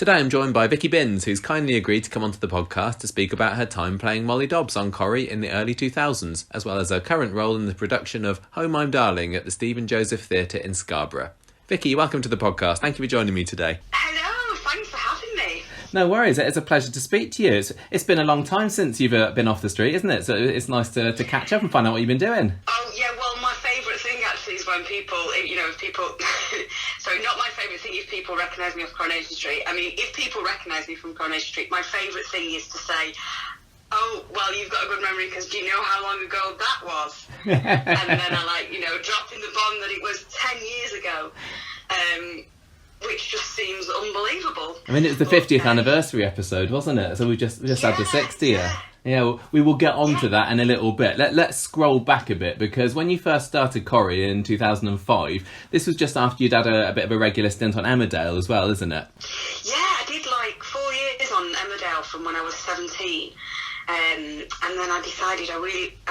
Today I'm joined by Vicky Binns, who's kindly agreed to come onto the podcast to speak about her time playing Molly Dobbs on Corrie in the early 2000s, as well as her current role in the production of Home I'm Darling at the Stephen Joseph Theatre in Scarborough. Vicky, welcome to the podcast. Thank you for joining me today. Hello, thanks for having me. No worries, it's a pleasure to speak to you. It's been a long time since you've been off the street, isn't it? So it's nice to catch up and find out what you've been doing. Oh, yeah, well, my favourite thing actually is when people, sorry, not my favourite thing if people recognise me off Coronation Street. I mean, if people recognise me from Coronation Street, my favourite thing is to say, oh, well, you've got a good memory because do you know how long ago that was? And then I drop in the bomb that it was 10 years ago. Which just seems unbelievable. I mean, it was the 50th anniversary episode, wasn't it? So we just had the 60th. Yeah, well, we will get on to that in a little bit. Let's scroll back a bit, because when you first started Corrie in 2005, this was just after you'd had a bit of a regular stint on Emmerdale as well, isn't it? Yeah, I did like 4 years on Emmerdale from when I was 17. And then I decided I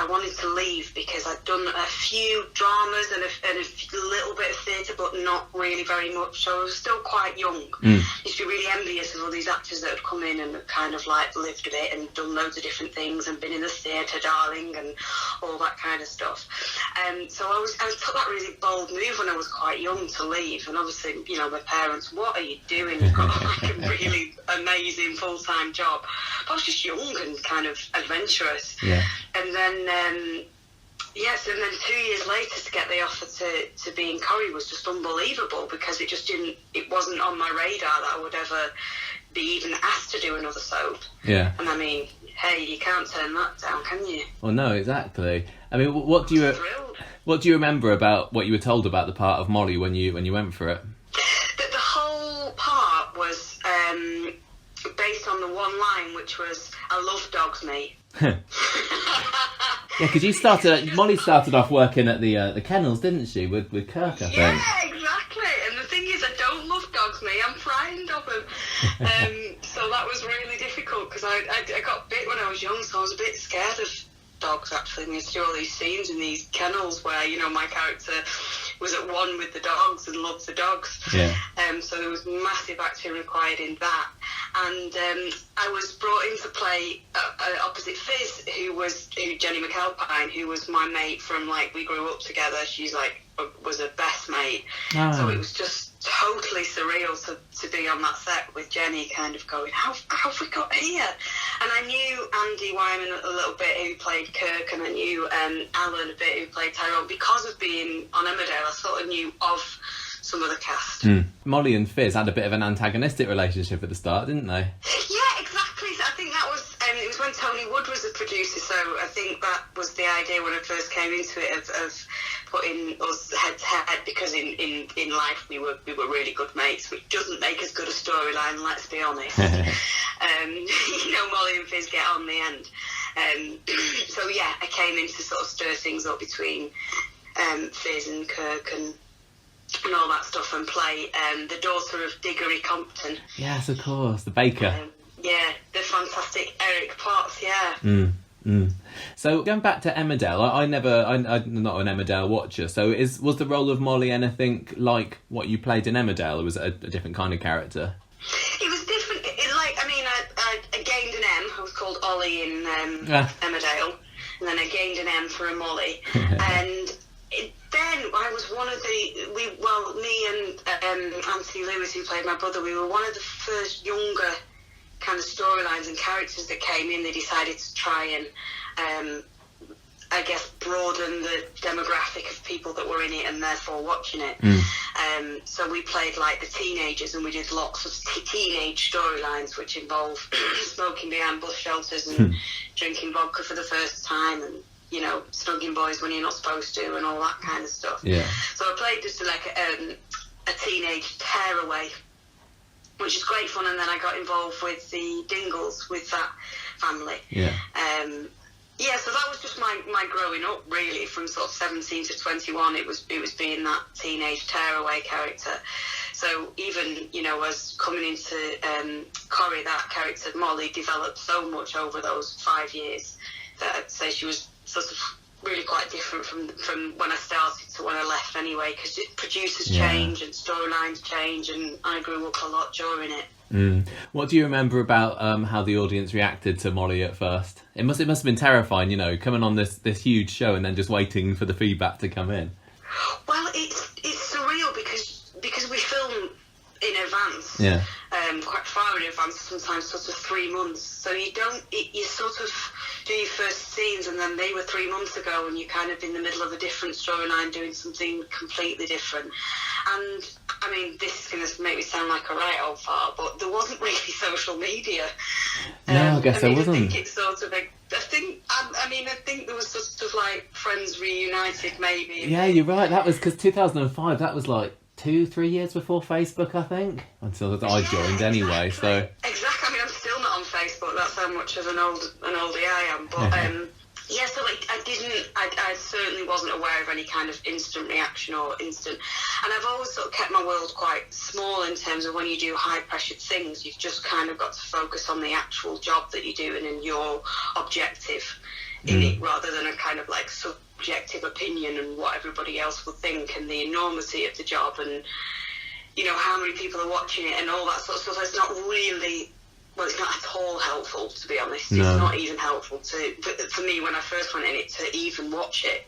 wanted to leave because I'd done a few dramas and a little bit of theatre, but not really very much. So I was still quite young. I used to be really envious of all these actors that had come in and kind of like lived a bit and done loads of different things and been in the theatre, darling, and all that kind of stuff. So I took that really bold move when I was quite young to leave. And obviously, my parents, what are you doing? You've got like a really amazing full-time job. But I was just young and kind of adventurous. Yeah. And then 2 years later to get the offer to be in Corrie was just unbelievable, because it wasn't on my radar that I would ever be even asked to do another soap. Yeah. And I mean, hey, you can't turn that down, can you? Well, no, exactly. I mean, what do you remember about what you were told about the part of Molly when you went for it? The whole part was based on the one line, which was, I love dogs, mate. Yeah, because Molly started off working at the kennels, didn't she, with Kirk, I think? Yeah, exactly. And the thing is, I don't love dogs, mate. I'm frightened of them. So that was really difficult, because I got bit when I was young, so I was a bit scared of dogs, actually. And we used to do all these scenes in these kennels where, my character was at one with the dogs and loved the dogs. Yeah. So there was massive acting required in that. And I was brought in to play opposite Fizz, who Jenny McAlpine, who was my mate from, we grew up together. She's was a best mate. Oh. So it was just totally surreal to be on that set with Jenny, kind of going, how have we got here? And I knew Andy Wyman a little bit, who played Kirk, and I knew Alan a bit, who played Tyrone. Because of being on Emmerdale, I sort of knew of some of the cast. Molly and Fizz had a bit of an antagonistic relationship at the start, didn't they? Yeah, exactly. So I think that was it was when Tony Wood was the producer, so I think that was the idea when I first came into it of putting us head to head, because in life we were really good mates, which doesn't make as good a storyline, let's be honest. Molly and Fizz get on the end. So yeah, I came in to sort of stir things up between Fizz and Kirk and all that stuff, and play the daughter of Diggory Compton. Yes, of course, the baker. Yeah, the fantastic Eric Potts, yeah. So going back to Emmerdale, I'm not an Emmerdale watcher, so was the role of Molly anything like what you played in Emmerdale, or was it a different kind of character? It was different. I gained an M. I was called Ollie in Emmerdale, and then I gained an M for a Molly. And then I was one of me and Anthony Lewis, who played my brother, we were one of the first younger kind of storylines and characters that came in. They decided to try and broaden the demographic of people that were in it and therefore watching it. So we played the teenagers, and we did lots of teenage storylines, which involve smoking behind bus shelters and drinking vodka for the first time, and snugging boys when you're not supposed to, and all that kind of stuff. Yeah. So I played just a teenage tearaway, which is great fun. And then I got involved with the Dingles, with that family. Yeah. So that was just my growing up, really, from sort of 17 to 21. It was being that teenage tearaway character. So even, as coming into Corrie, that character, Molly, developed so much over those 5 years that I'd say she was sort of really quite different from when I started to when I left anyway, because producers change and storylines change, and I grew up a lot during it. What do you remember about how the audience reacted to Molly at first? It must have been terrifying, you know, coming on this huge show and then just waiting for the feedback to come in. Well, it's surreal because we film in advance. Yeah. Quite far in advance, sometimes sort of 3 months. So you sort of do your first scenes, and then they were 3 months ago, and you're kind of in the middle of a different storyline doing something completely different. And I mean, this is going to make me sound like a right old fart, but there wasn't really social media. No, I guess there wasn't. I think it's sort of I think there was sort of like Friends reunited, maybe. Yeah, you're right. That was because 2005. That was like 2-3 years before Facebook, I think, until I joined anyway. Exactly. So exactly. I mean, I'm still not on Facebook. That's how much of an oldie I am. But yeah, so I certainly wasn't aware of any kind of instant reaction or instant. And I've always sort of kept my world quite small in terms of when you do high pressured things, you've just kind of got to focus on the actual job that you're doing and your objective in it, rather than a kind of like subjective opinion and what everybody else will think, and the enormity of the job, and you know how many people are watching it and all that sort of stuff. It's not really, well, it's not at all helpful, to be honest. No. It's not even helpful for me when I first went in it to even watch it,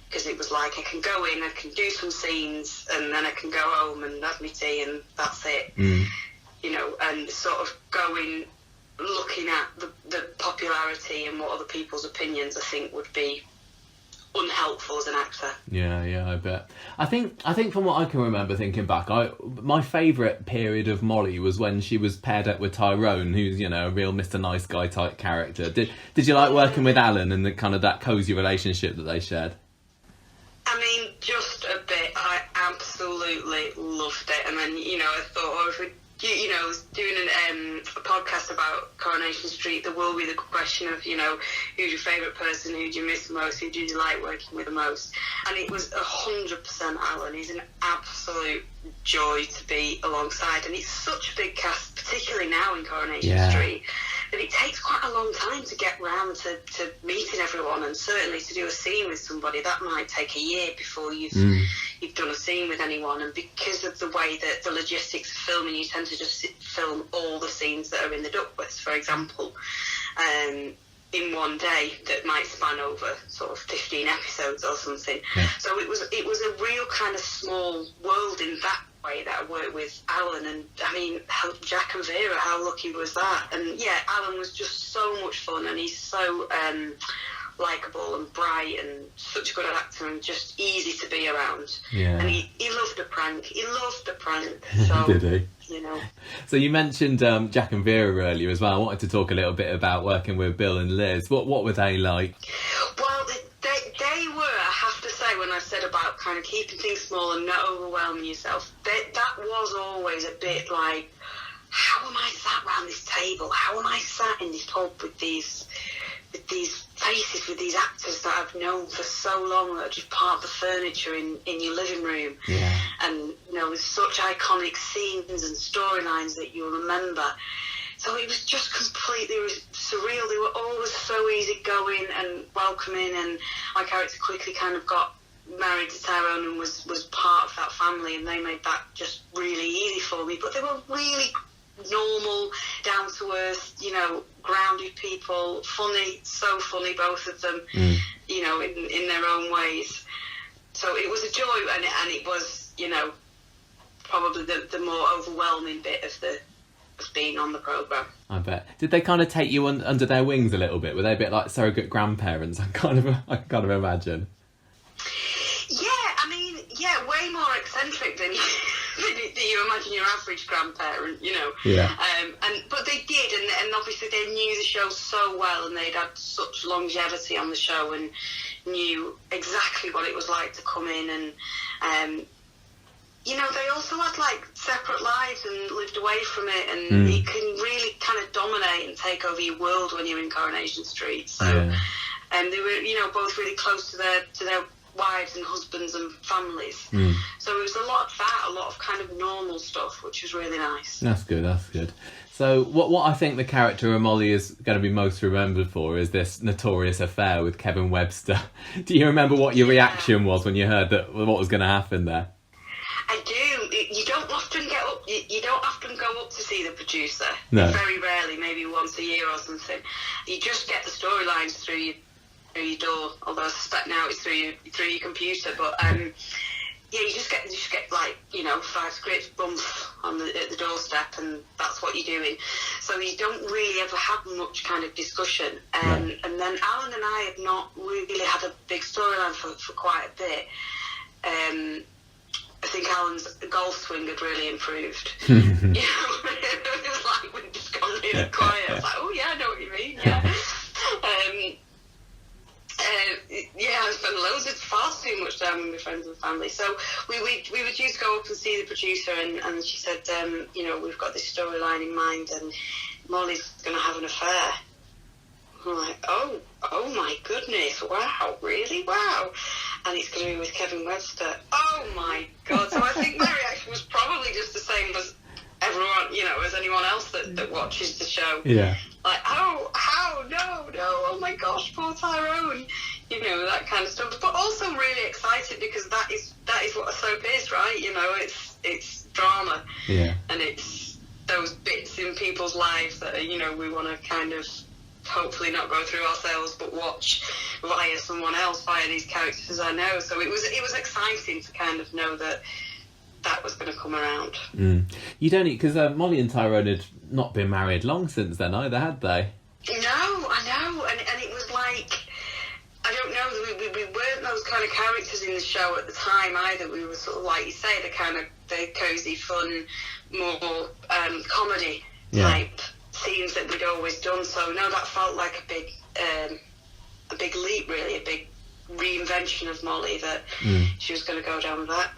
because it was like I can go in, I can do some scenes, and then I can go home and have my tea, and that's it. You know, and sort of going, looking at the popularity and what other people's opinions, I think, would be unhelpful as an actor. Yeah, I bet. I think from what I can remember thinking back, my favourite period of Molly was when she was paired up with Tyrone, who's, you know, a real Mr. Nice Guy type character. Did you like working with Alan and the kind of that cosy relationship that they shared? I mean, just a bit. I absolutely loved it. And then, you know, I thought, oh, if we, you know, doing a podcast about Coronation Street, there will be the question of, you know, who's your favourite person, who do you miss the most, who do you like working with the most? And it was 100% Alan. He's an absolute joy to be alongside. And it's such a big cast, particularly now in Coronation Street, that it takes quite a long time to get round to meeting everyone, and certainly to do a scene with somebody, that might take a year before you've done a scene with anyone. And because of the way that the logistics of filming, you tend to just film all the scenes that are in the Duckworths, for example, in one day, that might span over sort of 15 episodes or something. So it was a real kind of small world in that way that I worked with Alan. And I mean, Jack and Vera, how lucky was that? And yeah, Alan was just so much fun, and he's so likeable and bright and such a good actor and just easy to be around. And he loved a prank. So, did he? You know. So you mentioned Jack and Vera earlier as well. I wanted to talk a little bit about working with Bill and Liz. What were they like? Well, they were, I have to say, when I said about kind of keeping things small and not overwhelming yourself, that was always a bit like, how am I sat around this table? How am I sat in this pub with these faces, with these actors that I've known for so long, that are just part of the furniture in your living room? And, you know, with such iconic scenes and storylines that you'll remember. So it was just completely surreal. They were always so easygoing and welcoming, and my character quickly kind of got married to Tyrone and was part of that family, and they made that just really easy for me. But they were really normal, down to earth, you know, grounded people, funny, so funny, both of them, you know, in their own ways. So it was a joy, and it was, you know, probably the more overwhelming bit of being on the programme. I bet. Did they kind of take you under their wings a little bit? Were they a bit like surrogate grandparents? I kind of imagine. Way more eccentric than you imagine your average grandparent, you know. But they did, and obviously they knew the show so well, and they'd had such longevity on the show and knew exactly what it was like to come in, and you know, they also had like separate lives and lived away from it, and it can really kind of dominate and take over your world when you're in Coronation Street. So, and they were, you know, both really close to their wives and husbands and families. So it was a lot of that, a lot of kind of normal stuff, which was really nice. That's good. So what I think the character of Molly is going to be most remembered for is this notorious affair with Kevin Webster. Do you remember what your reaction was when you heard what was going to happen there? I do. You don't often you don't often go up to see the producer. No. Very rarely, maybe once a year or something. You just get the storylines through your door. Although I suspect now it's through your computer. But yeah, you just get like 5 scripts bump at the doorstep, and that's what you're doing. So you don't really ever have much kind of discussion. And then Alan and I have not really had a big storyline for quite a bit. I think Alan's golf swing had really improved. It was like we'd just gone really quiet. I was like, oh yeah, I know what you mean. Yeah. I spent far too much time with my friends and family. So we were due to go up and see the producer, and she said, we've got this storyline in mind, and Molly's going to have an affair. I'm like, oh my goodness, wow, really? Wow. And it's going to be with Kevin Webster. Oh my God. So I think my reaction was probably just the same as everyone, as anyone else that watches the show. Yeah. Like, how, no, oh my gosh, poor Tyrone. That kind of stuff. But also really excited because that is what a soap is, right? It's drama. Yeah. And it's those bits in people's lives that, we want to kind of hopefully not go through ourselves, but watch via someone else, via these characters I know. So it was exciting to kind of know that was going to come around. You don't need, because Molly and Tyrone had not been married long since then either, had they? No, I know, and it was like, I don't know, we weren't those kind of characters in the show at the time either. We were sort of, like you say, the cosy, fun, more comedy type scenes that we'd always done. So no, that felt like a big leap, really, a big reinvention of Molly, that she was going to go down that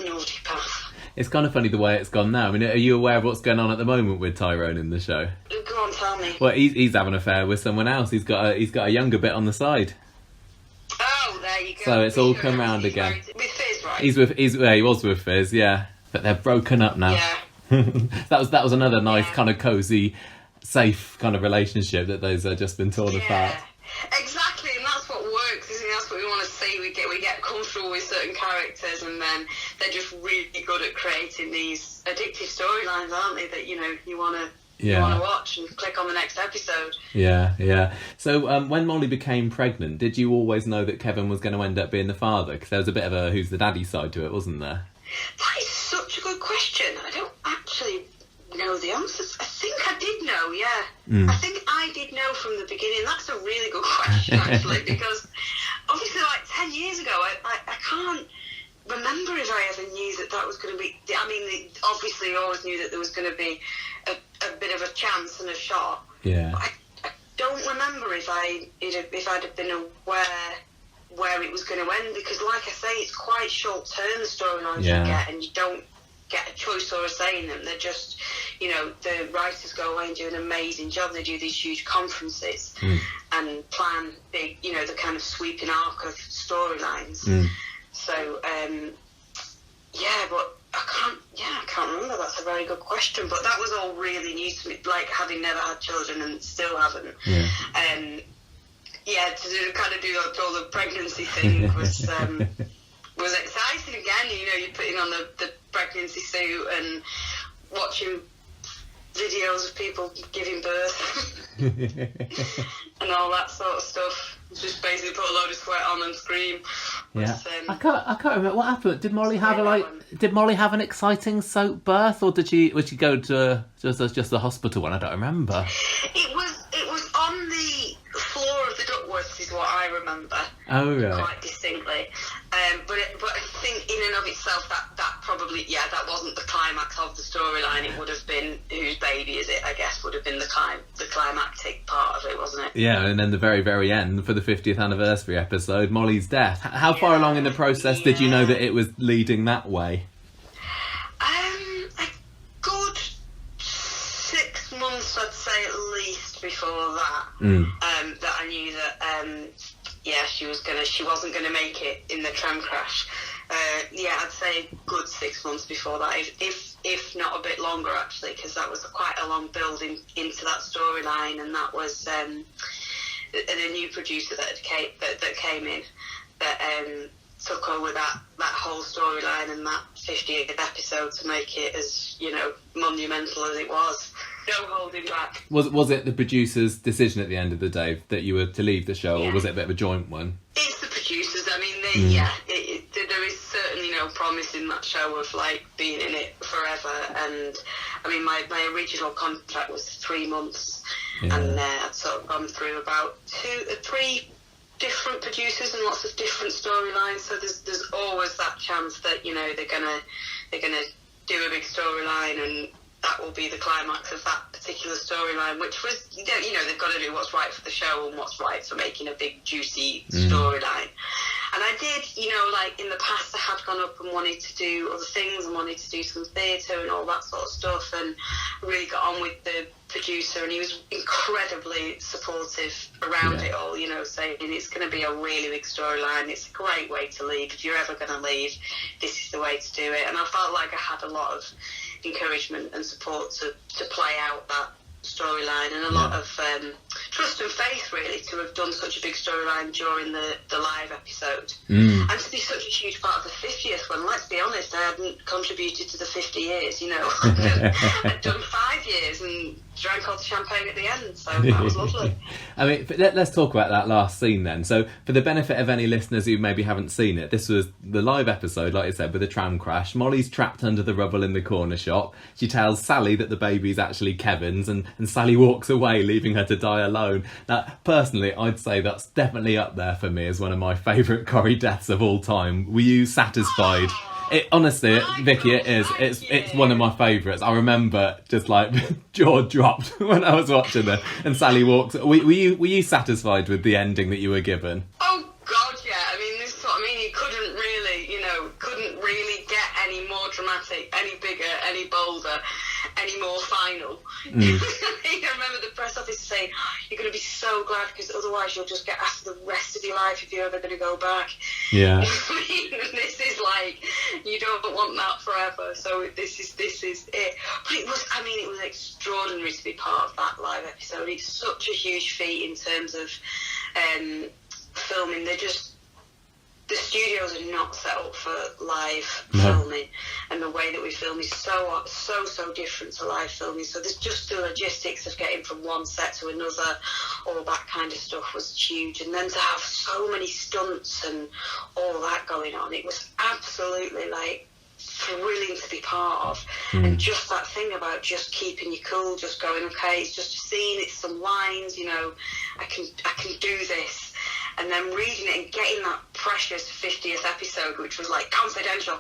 naughty path. It's kind of funny the way it's gone now. I mean, are you aware of what's going on at the moment with Tyrone in the show? Go on, tell me. Well, he's having an affair with someone else. He's got a younger bit on the side. Oh, there you go. So it's all come round again. With Fizz, right? He was with Fizz, yeah. But they're broken up now. Yeah. that was another nice kind of cosy, safe kind of relationship that those just been torn apart. Exactly, and that's what works. Isn't it? That's what we want to see. We get comfortable with certain characters, and then they're just really good at creating these addictive storylines, aren't they? That you want to watch and click on the next episode. Yeah. So when Molly became pregnant, did you always know that Kevin was going to end up being the father? Because there was a bit of a who's the daddy side to it, wasn't there? That is such a good question. I don't actually know the answers. I think I did know, yeah. I think I did know from the beginning. That's a really good question, actually, because obviously, like 10 years ago, I can't remember if I ever knew that was going to be... I mean, obviously, I always knew that there was going to be a bit of a chance and a shot. Yeah. But I don't remember if I'd have been aware where it was going to end, because, like I say, it's quite short-term, the storylines you get, and you don't get a choice or a say in them. They're just, the writers go away and do an amazing job. They do these huge conferences and plan big, the kind of sweeping arc of storylines. So, but I can't remember. That's a very good question. But that was all really new to me, like having never had children and still haven't. To do all the pregnancy thing was exciting again. You're putting on the pregnancy suit and watching videos of people giving birth and all that sort of stuff. Just basically put a load of sweat on and scream. Yeah, I can't remember what happened. Did Molly have an exciting soap birth, or would she go to just the hospital one? I don't remember. It was on the floor of the Duckworths, is what I remember. Oh, right. Quite distinctly. But I think in and of itself that probably that wasn't the climax of the storyline. It would have been whose baby is it? I guess would have been the climactic part of it, wasn't it? Yeah, and then the very, very end for the 50th anniversary episode, Molly's death. How far along in the process did you know that it was leading that way? A good 6 months, I'd say, at least before that. That I knew that she wasn't gonna make it in the tram crash. I'd say a good 6 months before that, if not a bit longer, actually, because that was quite a long build into that storyline, and that was the new producer that came in. But took over that whole storyline and that 50th episode to make it as, you know, monumental as it was. No holding back. Was it the producer's decision at the end of the day that you were to leave the show, or was it a bit of a joint one? It's the producers. I mean, there is certainly no promise in that show of, like, being in it forever. And, I mean, my original contract was 3 months, and I'd sort of gone through about 3 different producers and lots of different storylines. So there's always that chance that, you know, they're gonna do a big storyline and that will be the climax of that particular storyline, which was, you know, they've got to do what's right for the show and what's right for making a big juicy storyline. And I did, you know, like in the past I had gone up and wanted to do other things and wanted to do some theatre and all that sort of stuff, and really got on with the producer, and he was incredibly supportive around it all, you know, saying it's going to be a really big storyline, it's a great way to leave, if you're ever going to leave, this is the way to do it. And I felt like I had a lot of encouragement and support to play out that storyline, and a lot of trust and faith, really, to have done such a big storyline during the live episode, and to be such a huge part of the 50th when, let's be honest, I hadn't contributed to the 50 years, you know. I'd done 5 years and drank all the champagne at the end, so that was lovely. I mean, let's talk about that last scene then. So for the benefit of any listeners who maybe haven't seen it, this was the live episode, like I said, with a tram crash. Molly's trapped under the rubble in the corner shop. She tells Sally that the baby's actually Kevin's, and Sally walks away, leaving her to die alone. Now, personally, I'd say that's definitely up there for me as one of my favourite Corrie deaths of all time. Were you satisfied? Honestly, Vicky, it is. It's one of my favourites. I remember just like jaw dropped when I was watching it, and Sally walks. Were you satisfied with the ending that you were given? Oh God, yeah. I mean, this is what I mean. You couldn't really get any more dramatic, any bigger, any bolder, any more final. I remember the press officer saying, "You're going to be so glad, because otherwise you'll just get asked for the rest of your life if you're ever going to go back." Yeah. I mean, this is like, you don't want that forever. So this is it. But it was extraordinary to be part of that live episode. It's such a huge feat in terms of filming. The studios are not set up for live filming, and the way that we film is so different to live filming. So there's just the logistics of getting from one set to another, all that kind of stuff was huge. And then to have so many stunts and all that going on, it was absolutely like thrilling to be part of. And just that thing about just keeping you cool, just going, okay, it's just a scene, it's some lines, you know, I can do this. And then reading it and getting that precious 50th episode, which was like confidential,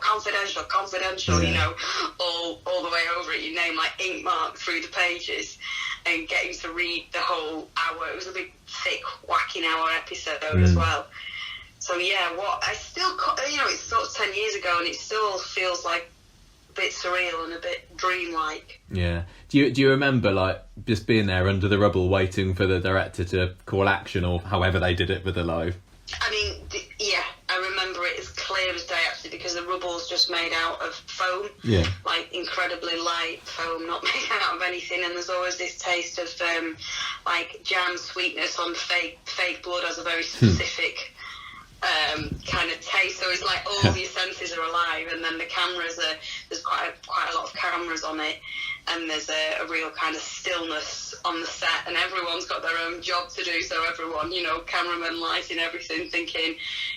you know, all the way over it, your name like ink marked through the pages, and getting to read the whole hour. It was a big, thick, whacking hour episode as well. So yeah, I still, you know, it's sort of 10 years ago, and it still feels like a bit surreal and a bit dreamlike. Yeah. Do you remember, like, just being there under the rubble waiting for the director to call action, or however they did it with the live? I mean, yeah, I remember it as clear as day, actually, because the rubble's just made out of foam. Yeah. Like, incredibly light foam, not made out of anything, and there's always this taste of, like, jam sweetness on fake blood has a very specific kind of taste, so it's like all your senses are alive, and then the cameras there's quite a lot of cameras on it, and there's a real kind of stillness on the set, and everyone's got their own job to do, so everyone, you know, cameramen, lighting, everything, thinking,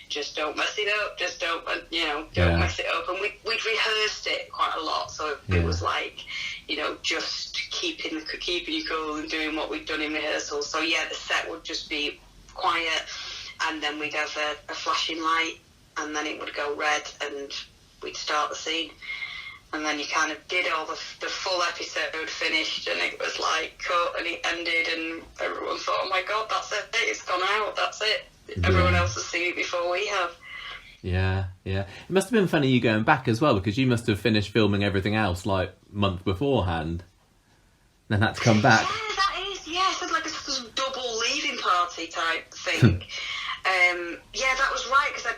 just don't mess it up, just don't mess it up. And we'd rehearsed it quite a lot, so it was like, you know, just keeping you cool and doing what we'd done in rehearsal. So yeah, the set would just be quiet, and then we'd have a flashing light, and then it would go red, and we'd start the scene. And then you kind of did all the full episode finished, and it was like cut, and it ended, and everyone thought, oh my God, that's it, it's gone out, that's it. Everyone else has seen it before we have. Yeah. It must have been funny you going back as well, because you must have finished filming everything else like a month beforehand, then had to come back. Yeah, that is, so it's like a sort of double leaving party type thing. Yeah, that was right, because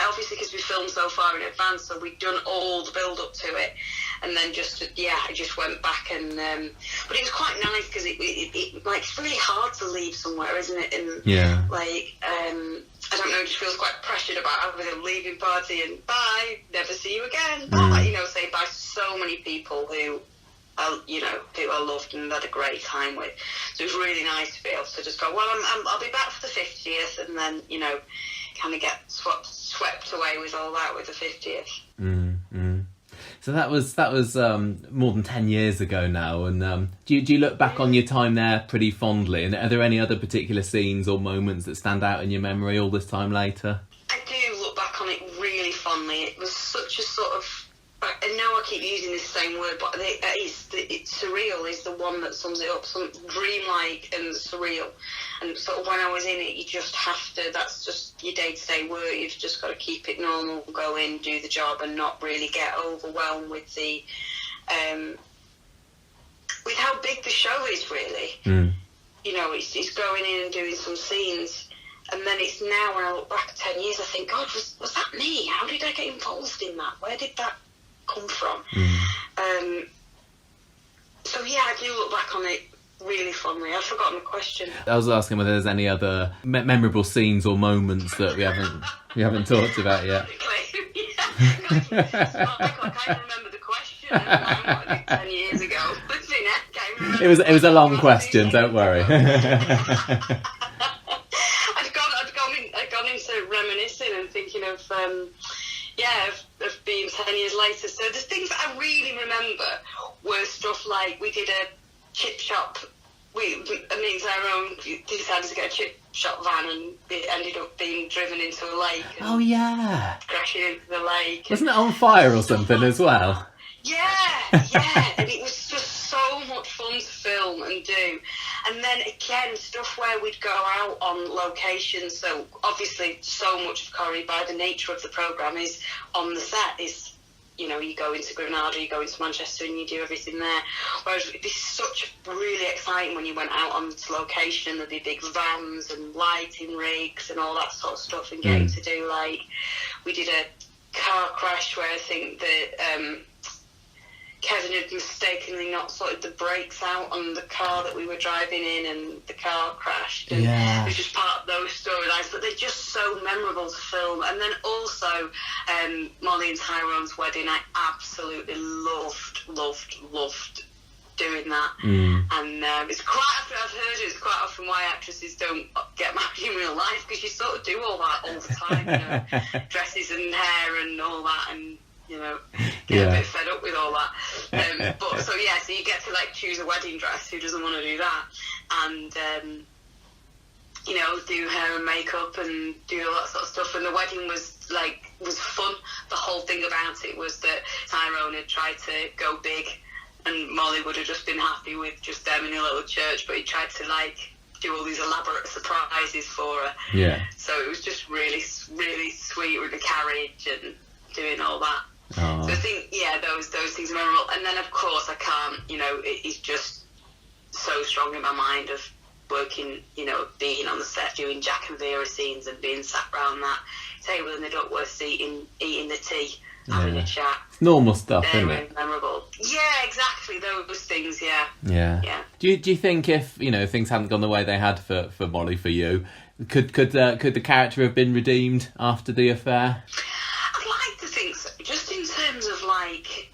obviously because we filmed so far in advance, so we'd done all the build up to it, and then I just went back, and but it was quite nice, because it like, it's really hard to leave somewhere, isn't it? And like I don't know, just feels quite pressured about having a leaving party and bye, never see you again. Bye, you know, say bye to so many people who I loved and had a great time with. So it was really nice to be able to just go, well, I'll be back for the 50th, and then, you know, kind of get swept away with all that with the 50th. So that was more than 10 years ago now, and do you look back on your time there pretty fondly? And are there any other particular scenes or moments that stand out in your memory all this time later? I do look back on it really fondly. It was such a sort of, I know I keep using this same word, but it's surreal is the one that sums it up. Some dreamlike and surreal. And sort of when I was in it, you just have to, that's just your day-to-day work. You've just got to keep it normal, go in, do the job, and not really get overwhelmed with the, with how big the show is, really. You know, it's going in and doing some scenes. And then it's now, when I look back 10 years, I think, God, was that me? How did I get involved in that? Where did that come from? So yeah, I do look back on it really fondly. I've forgotten the question. I was asking whether there's any other memorable scenes or moments that we haven't talked about yet. I can't remember the question. I was 10 years ago. It was a long question. Don't worry. I'd gone into reminiscing and thinking of being 10 years later. So the things that I really remember were stuff like we did a chip shop. Me and Tyrone decided to get a chip shop van, and it ended up being driven into a lake. Oh yeah, crashing into the lake. Wasn't it on fire or something as well? Yeah, and it was just so much fun to film and do. And then again, stuff where we'd go out on location. So obviously, so much of Corrie, by the nature of the programme, is on the set. Is, you know, you go into Granada, you go into Manchester, and you do everything there. Whereas it'd be such really exciting when you went out on location. There'd be big vans and lighting rigs and all that sort of stuff, and getting to do, like, we did a car crash where I think that Kevin had mistakenly not sorted the brakes out on the car that we were driving in, and the car crashed. And it was just part of those storylines, but they're just so memorable to film. And then also Molly and Tyrone's wedding, I absolutely loved doing that. And it's quite often, I've heard it's quite often why actresses don't get married in real life, because you sort of do all that all the time, you know, dresses and hair and all that, and you know, get a bit fed up with all that. But so you get to like choose a wedding dress. Who doesn't want to do that? And you know, do hair and makeup and do all that sort of stuff. And the wedding was fun. The whole thing about it was that Tyrone had tried to go big, and Molly would have just been happy with just them in a little church, but he tried to like do all these elaborate surprises for her. Yeah. So it was just really, really sweet with the carriage and doing all that. Oh. So I think, those things are memorable. And then, of course, I can't, you know, it's just so strong in my mind of working, you know, being on the set, doing Jack and Vera scenes and being sat round that table in the Duckworth eating the tea, having a chat. It's normal stuff, isn't it? Memorable. Yeah, exactly, those things, Yeah. Do you think if, you know, things hadn't gone the way they had for Molly, for you, could the character have been redeemed after the affair? I'd like to think so. Just in terms of like,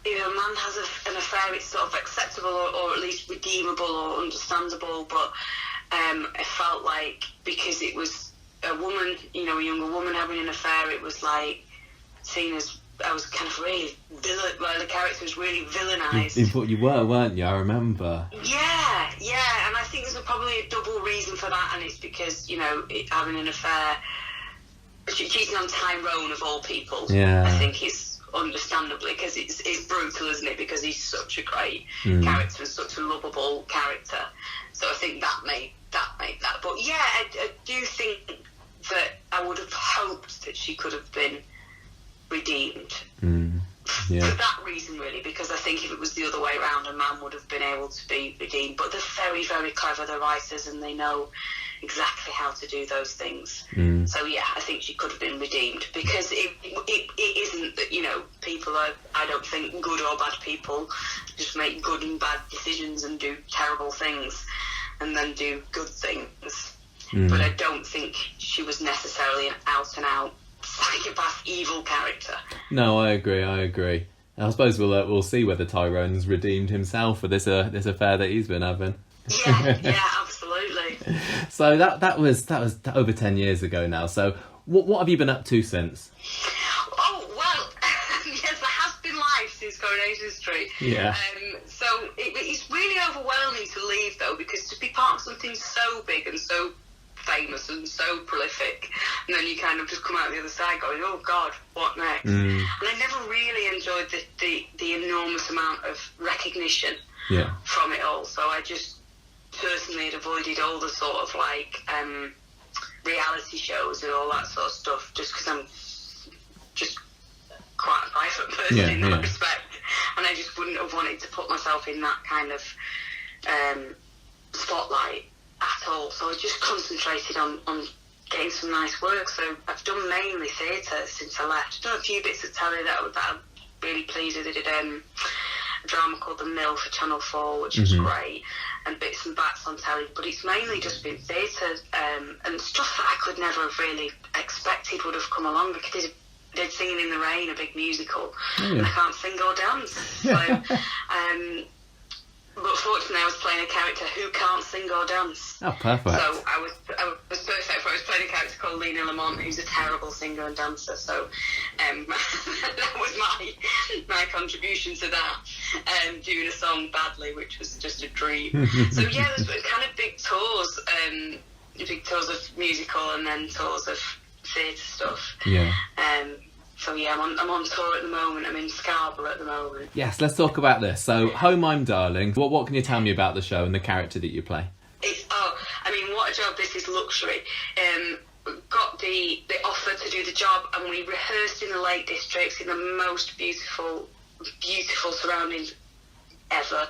if a man has an affair, it's sort of acceptable or at least redeemable or understandable. But I felt like because it was a woman, you know, a younger woman having an affair, it was like seen as I was kind of really the character was really villainised. You were, weren't you? I remember. Yeah, and I think there's probably a double reason for that, and it's because, you know, having an affair, cheating on Tyrone of all people, I think is understandably, because it's brutal, isn't it? Because he's such a great character and such a lovable character. So I think that made that. But yeah, I do think that I would have hoped that she could have been redeemed. For that reason, really, because I think if it was the other way around, a man would have been able to be redeemed. But they're very, very clever, the writers, and they know exactly how to do those things. So yeah, I think she could have been redeemed, because it isn't that, you know, people are, I don't think, good or bad people, just make good and bad decisions and do terrible things and then do good things. but I don't think she was necessarily an out-and-out psychopath evil character. No, I agree. I suppose we'll see whether Tyrone's redeemed himself for this affair that he's been having. Yeah, absolutely. So that was over 10 years ago now. So what have you been up to since? Oh well, yes, there has been life since Coronation Street. Yeah. So it's really overwhelming to leave though, because to be part of something so big and so famous and so prolific, and then you kind of just come out the other side going, oh God, what next? And I never really enjoyed the enormous amount of recognition from it all. So I just personally had avoided all the sort of like reality shows and all that sort of stuff, just because I'm just quite a private person in that respect, and I just wouldn't have wanted to put myself in that kind of spotlight at all. So I just concentrated on getting some nice work. So I've done mainly theatre since I left. I've done a few bits of telly that I'm really pleased with. I did a drama called The Mill for Channel 4, which was great, and bits and bats on telly, but it's mainly just been theatre, and stuff that I could never have really expected would have come along, because I did Singing in the Rain, a big musical, and I can't sing or dance. So but fortunately I was playing a character who can't sing or dance. Oh, perfect. So I was perfect, for I was playing a character called Lena Lamont, who's a terrible singer and dancer, so that was my contribution to that, doing a song badly, which was just a dream. So yeah, there's kind of big tours of musical and then tours of theatre stuff. Yeah. So yeah, I'm on tour at the moment. I'm in Scarborough at the moment. Yes, let's talk about this. So, Home I'm Darling. What can you tell me about the show and the character that you play? What a job. This is luxury. Got the offer to do the job, and we rehearsed in the Lake Districts in the most beautiful surroundings ever.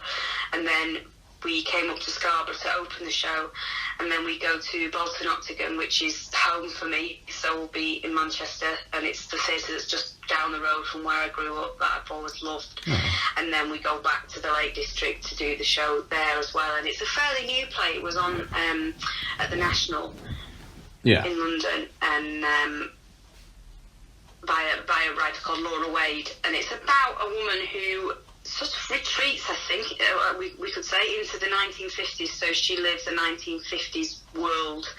And then we came up to Scarborough to open the show, and then we go to Bolton Octagon, which is home for me. So we'll be in Manchester, and it's the theatre that's just down the road from where I grew up, that I've always loved. And then we go back to the Lake District to do the show there as well. And it's a fairly new play. It was on at the National in London, and by a writer called Laura Wade, and it's about a woman who sort of retreats, I think, we could say, into the 1950s. So she lives a 1950s world,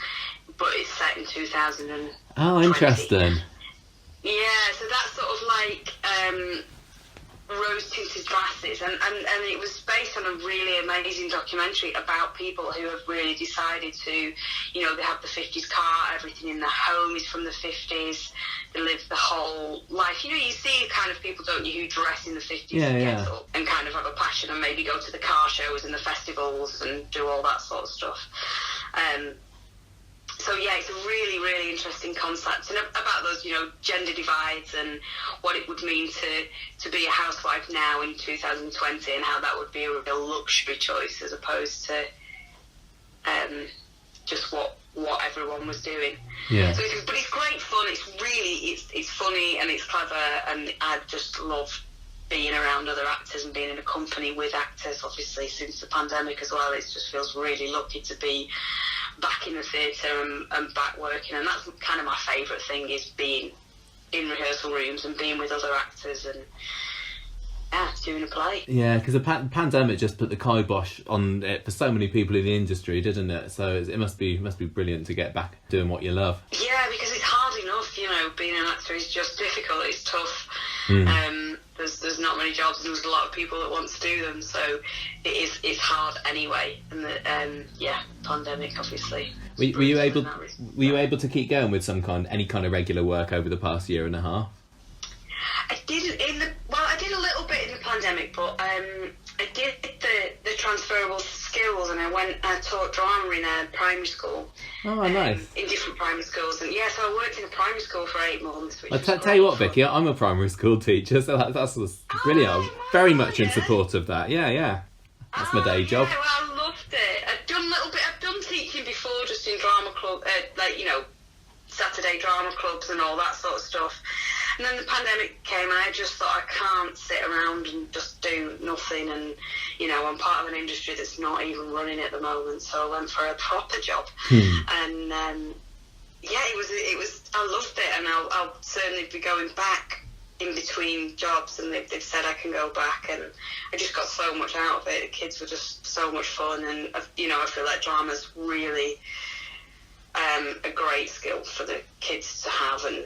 but it's set in 2020. Oh, interesting. Yeah, so that's sort of like rose-tinted glasses, and it was based on a really amazing documentary about people who have really decided to, they have the 50s car, everything in their home is from the 50s, they live the whole life. You see kind of people, don't you, who dress in the 50s and kind of have a passion and maybe go to the car shows and the festivals and do all that sort of stuff. So yeah, it's a really, really interesting concept, and about those, gender divides and what it would mean to be a housewife now in 2020, and how that would be a real luxury choice as opposed to just what everyone was doing. Yeah. So but it's great fun. It's really it's funny and it's clever, and I just love being around other actors and being in a company with actors. Obviously, since the pandemic as well, it just feels really lucky to be back in the theatre and back working, and that's kind of my favourite thing, is being in rehearsal rooms and being with other actors and doing a play. Yeah, because the pandemic just put the kibosh on it for so many people in the industry, didn't it? So it must be brilliant to get back doing what you love. Yeah, because it's hard enough, being an actor is just difficult, it's tough. There's not many jobs, and there's a lot of people that want to do them, so it's hard anyway. And the pandemic obviously. Were you able to keep going with any kind of regular work over the past year and a half? I did a little bit in the pandemic, but I did the transferable skills, and I taught drama in a primary school. Oh, nice. In different primary schools, and so I worked in a primary school for 8 months. I'll tell you what, Vicky, I'm a primary school teacher, so that's brilliant. I'm very much in support of that. Yeah. That's my day job. Yeah, well, I loved it. I've done teaching before, just in drama club, Saturday drama clubs and all that sort of stuff. And then the pandemic came, and I just thought, I can't sit around and just do nothing. And, you know, I'm part of an industry that's not even running at the moment, so I went for a proper job. And yeah, it was. I loved it, and I'll certainly be going back in between jobs, and they've said I can go back, and I just got so much out of it. The kids were just so much fun, and you know, I feel like drama's really a great skill for the kids to have, and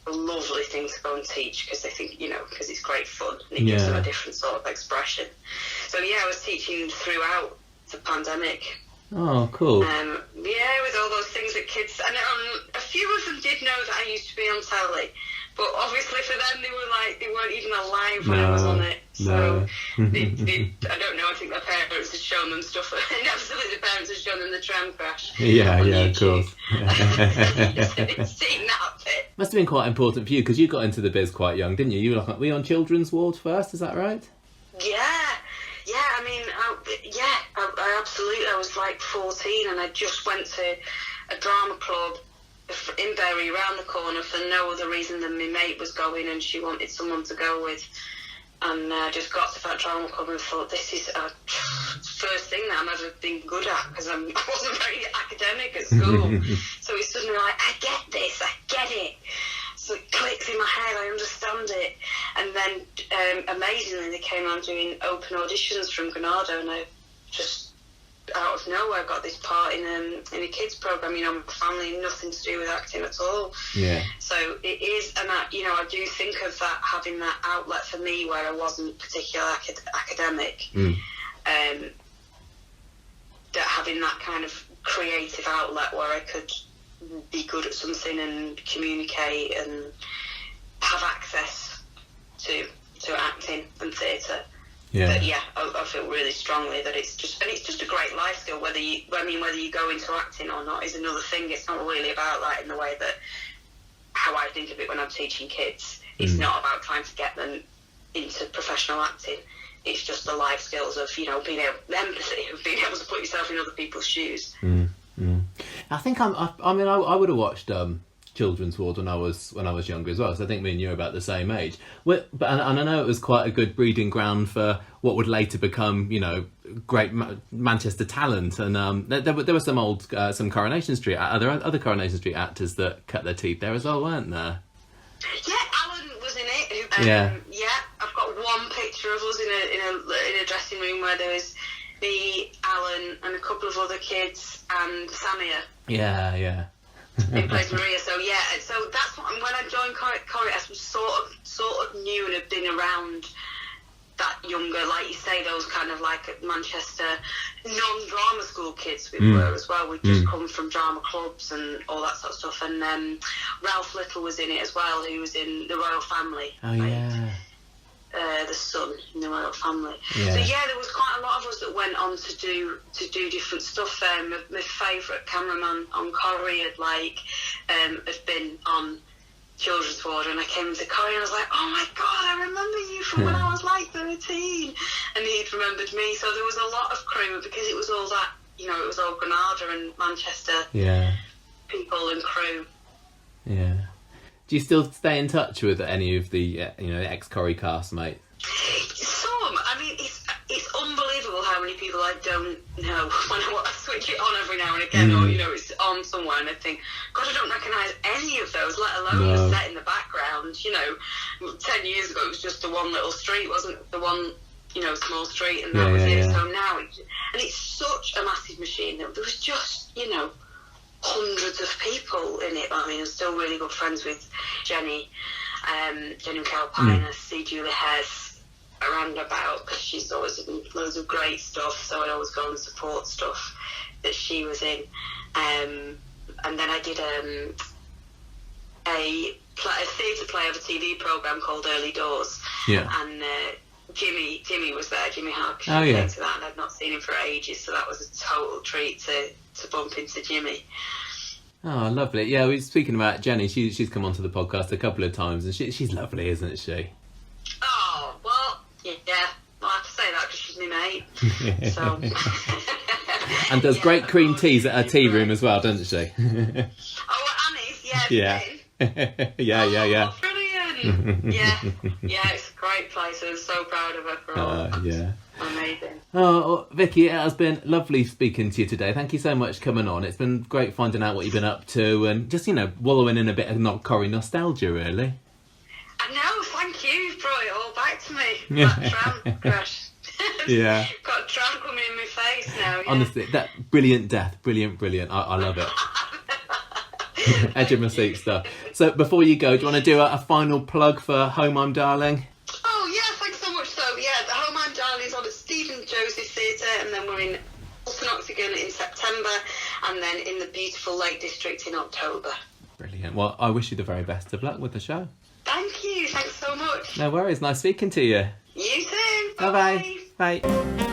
a lovely thing to go and teach, because they think, you know, because it's great fun and it gives them a different sort of expression. So yeah, I was teaching throughout the pandemic. Oh, cool. Yeah, with all those things that kids, and a few of them did know that I used to be on telly, but obviously for them they weren't even alive when I was on it. So I don't know, I think their parents had shown them stuff, and absolutely the parents had shown them the tram crash. Yeah, on of YouTube. course. Seen that bit. Must have been quite important for you, because you got into the biz quite young, didn't you? You were on children's ward first, is that right? Yeah, I mean, I absolutely, I was like 14, and I just went to a drama club in Bury, around the corner, for no other reason than my mate was going and she wanted someone to go with. And I just got to that drama club and thought, this is a first thing that I've ever been good at, because I wasn't very academic at school. So it's suddenly like, I get this, I get it. So it clicks in my head, I understand it. And then, amazingly, they came on doing open auditions from Granada, and I just, out of nowhere, got this part in a kids program. You know, my family, nothing to do with acting at all. Yeah. So it is, and I do think of that, having that outlet for me where I wasn't particularly academic. That having that kind of creative outlet where I could be good at something and communicate and have access to acting and theatre. But yeah, I feel really strongly that it's just a great life skill. Whether you go into acting or not is another thing. It's not really about that in the way that how I think of it when I'm teaching kids. It's not about trying to get them into professional acting. It's just the life skills of, you know, being able to put yourself in other people's shoes. I think I would have watched children's ward when I was younger as well, so I think me and you are about the same age. And I know it was quite a good breeding ground for what would later become, you know, great Manchester talent. And there were some Coronation Street, other Coronation Street actors that cut their teeth there as well, weren't there? Yeah, Alan was in it. Yeah, I've got one picture of us in a dressing room where there was me, Alan, and a couple of other kids, and Samia. Yeah. Who plays Maria. So that's what, when I joined Corrie, I was sort of new and had been around that younger, like you say, those kind of like Manchester non-drama school kids we were as well. We'd just come from drama clubs and all that sort of stuff. And Ralph Little was in it as well, who was in The Royal Family. Oh, yeah. The son in The Royal Family. Yeah. So yeah, there was quite a lot of us that went on to do different stuff. My favourite cameraman on Corrie had been on Children's Ward, and I came to Corrie and I was like, oh my god, I remember you from when I was like 13, and he'd remembered me. So there was a lot of crew, because it was all that, you know, it was all Granada and Manchester people and crew. Yeah. Do you still stay in touch with any of the ex-Corrie cast, mate? Some. I mean, it's unbelievable how many people I don't know when I switch it on every now and again, or, you know, it's on somewhere and I think, God, I don't recognise any of those, let alone the set in the background. You know, 10 years ago it was just the one little street, wasn't the one, you know, small street, and that was it. So now, it's such a massive machine. There was just, you know, hundreds of people in it. I mean, I'm still really good friends with Jenny Calpine. See Julie Hess around about, because she's always in loads of great stuff, so I always go and support stuff that she was in. And then I did a theatre play of a TV programme called Early Doors, and Jimmy was there, Jimmy Hogg. Came to that, and I'd not seen him for ages, so that was a total treat to bump into Jimmy. Oh, lovely. Yeah, we were speaking about Jenny. She's come onto the podcast a couple of times, and she's lovely, isn't she? Oh, well, yeah. Well, I have to say that because she's my mate. So. And does great cream teas at her tea room as well, doesn't she? Oh, Annie's, yeah. Yeah. Yeah. Brilliant. Yeah, it's a great place. I'm so proud of her for all. Yeah. Amazing. Oh, Vicky, it has been lovely speaking to you today. Thank you so much for coming on. It's been great finding out what you've been up to and just, wallowing in a bit of Corrie nostalgia, really. I know, thank you. You've brought it all back to me. That tram crash. Yeah. Got a tram coming in my face now. Yeah. Honestly, that brilliant death. Brilliant. I love it. Edge of my seat stuff. So before you go, do you want to do a final plug for Home I'm Darling? Oh yeah, thanks so much. So yeah, the Home I'm Darling is on at Stephen Joseph Theatre, and then we're in Alton Oxygen in September, and then in the beautiful Lake District in October. Brilliant. Well, I wish you the very best of luck with the show. Thank you. Thanks so much. No worries. Nice speaking to you. You too. Bye-bye. Bye.